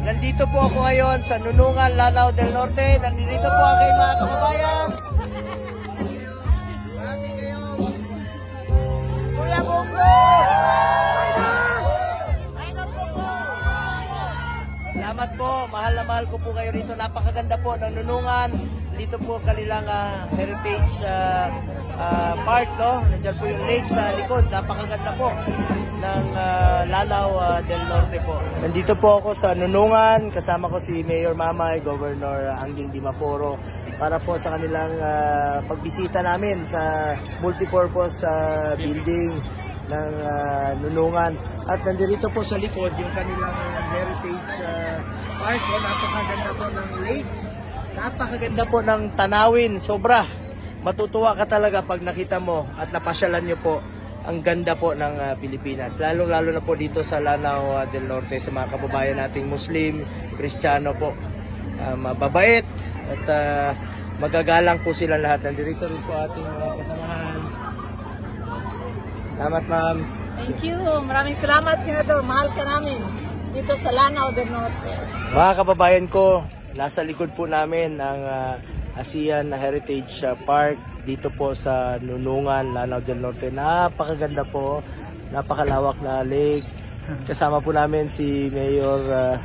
Nandito po ako ngayon sa Nunungan, Lanao del Norte. Nandito po ang aking mga kababayan. Kuya Bongo! Salamat po. Mahal na mahal ko po kayo rito. Napakaganda po ng Nunungan. Dito po kanilang heritage park, no? Nandiyan po yung lake sa likod. Napakaganda po ng Lanao del Norte po. Nandito po ako sa Nunungan. Kasama ko si Mayor Mamay, Governor Angging Dimaporo para po sa kanilang pagbisita namin sa multipurpose building ng Nunungan. At nandito po sa likod yung kanilang heritage park. Napakaganda po ng lake. Napakaganda po ng tanawin. Sobra. Matutuwa ka talaga pag nakita mo at napasyalan nyo po ang ganda po ng Pilipinas. Lalo-lalo na po dito sa Lanao del Norte sa mga kababayan nating Muslim, Kristiyano po. Mababait at magagalang po sila lahat. Nandito rin po ating mga kasamahan. Salamat, ma'am. Thank you. Maraming salamat, Senador. Mahal ka namin dito sa Lanao del Norte. Mga kababayan ko, nasa likod po namin ang ASEAN Heritage Park dito po sa Nunungan, Lanao del Norte. Napakaganda po, napakalawak na lake. Kasama po namin si Mayor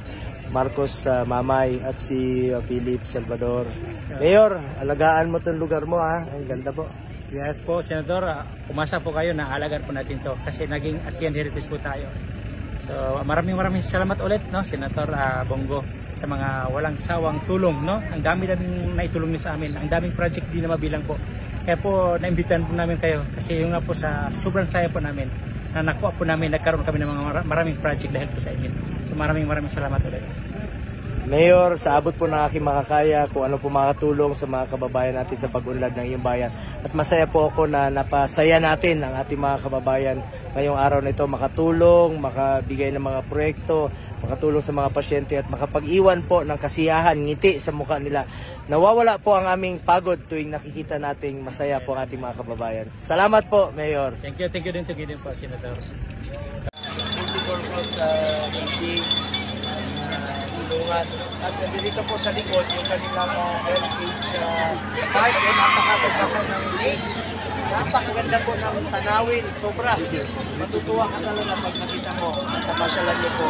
Marcos Mamay at si Philip Salvador. Mayor, alagaan mo itong lugar mo, ha? Ang ganda po. Yes po, Senador. Umasa po kayo na alagaan po natin to kasi naging ASEAN Heritage po tayo. So maraming salamat ulit, no, Senator Bongo, sa mga walang sawang tulong, no. Ang dami-daming naitulong niyo sa amin. Ang daming project din na mabilang po. Kaya po naimbitahan po namin kayo kasi yung nga po sa sobrang saya po namin na nakuha po namin, nagkaroon kami ng mga maraming project dahil po sa inyo. So maraming salamat ulit. Mayor, sa abot po ng aking makakaya kung ano po makatulong sa mga kababayan natin sa pag-unlad ng iyong bayan. At masaya po ako na napasaya natin ang ating mga kababayan ngayong araw na ito, makatulong, makabigay ng mga proyekto, makatulong sa mga pasyente at makapag-iwan po ng kasiyahan, ngiti sa mukha nila. Nawawala po ang aming pagod tuwing nakikita nating masaya po ang ating mga kababayan. Salamat po, Mayor. Thank you din po, Senator. At dito po sa likod yung kanilang heritage park. Napakaganda po ng lake. Napakaganda po ng tanawin. Sobra. Matutuwa ka talaga pag nakita mo at napasyalan niyo po.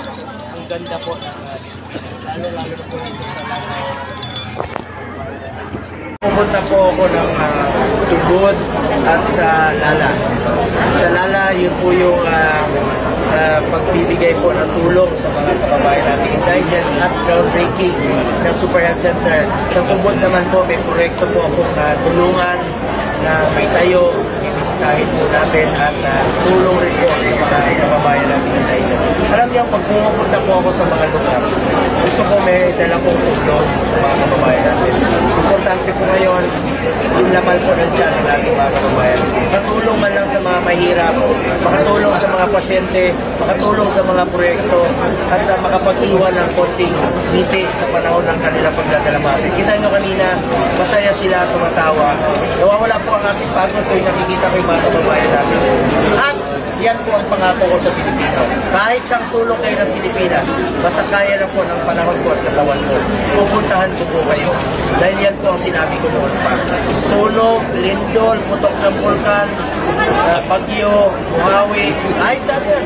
Ang ganda po ng lalo-lalo na po dito sa Lanao. Pupunta po ako ng Tugod at sa Lala. Sa Lala, yun po yung pagbibigay po ng tulong sa mga kababayan natin, indigents at groundbreaking ng Super Health Center. Sa Tugod naman po, may proyekto po akong tulungan na may tayo, ibisitahin po natin at tulong rin po sa mga kababayan natin indigents. Alam niyo, pag pumupunta po ako sa mga lugar, gusto ko may dala pong tulong sa mga kababayan natin. Importante po ngayon, yung laman po ng tiyan ng ating mga kababayan. Makatulong man lang sa mga mahirap, makatulong sa mga pasyente, makatulong sa mga proyekto, at makapag-iwan ng konting ngiti sa panahon ng kanilang pagdadalamati. Kita nyo kanina, masaya sila, tumatawa. Nawawala po ang ating pagod tuwing nakikita ko yung mga kababayan natin. At yan po ang pangako ko sa Pilipino. Kahit sang sulok kayo ng Pilipinas, basta kaya na po ng panahon ko at katawan ko, pupuntahan ko po kayo. Dahil yan po ang sinabi ko noon pa. Sunog, lindol, putok ng vulkan, bagyo, buhawi, kahit saan yan.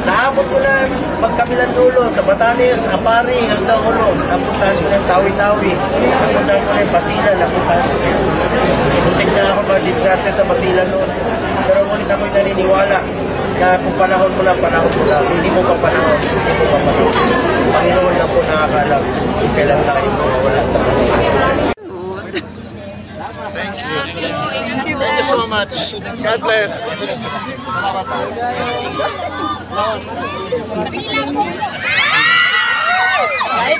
Naabot ko na magkabilang dulo sa Batanes, Apari, hanggang ulo. Napuntahan ko na yung Tawi-Tawi. Napuntahan ko na yung Basilan. Napuntahan ko na yung muntik na ako mag-disgrasya sa Basilan noon. Pero ngunit ako'y naniniwala na kung panahon mo lang, hindi mo pa panahon. Panginoon lang po nakakalam kung kailan tayo mawawala sa Panginoon. Thank you. Thank you so much. God bless. Ay,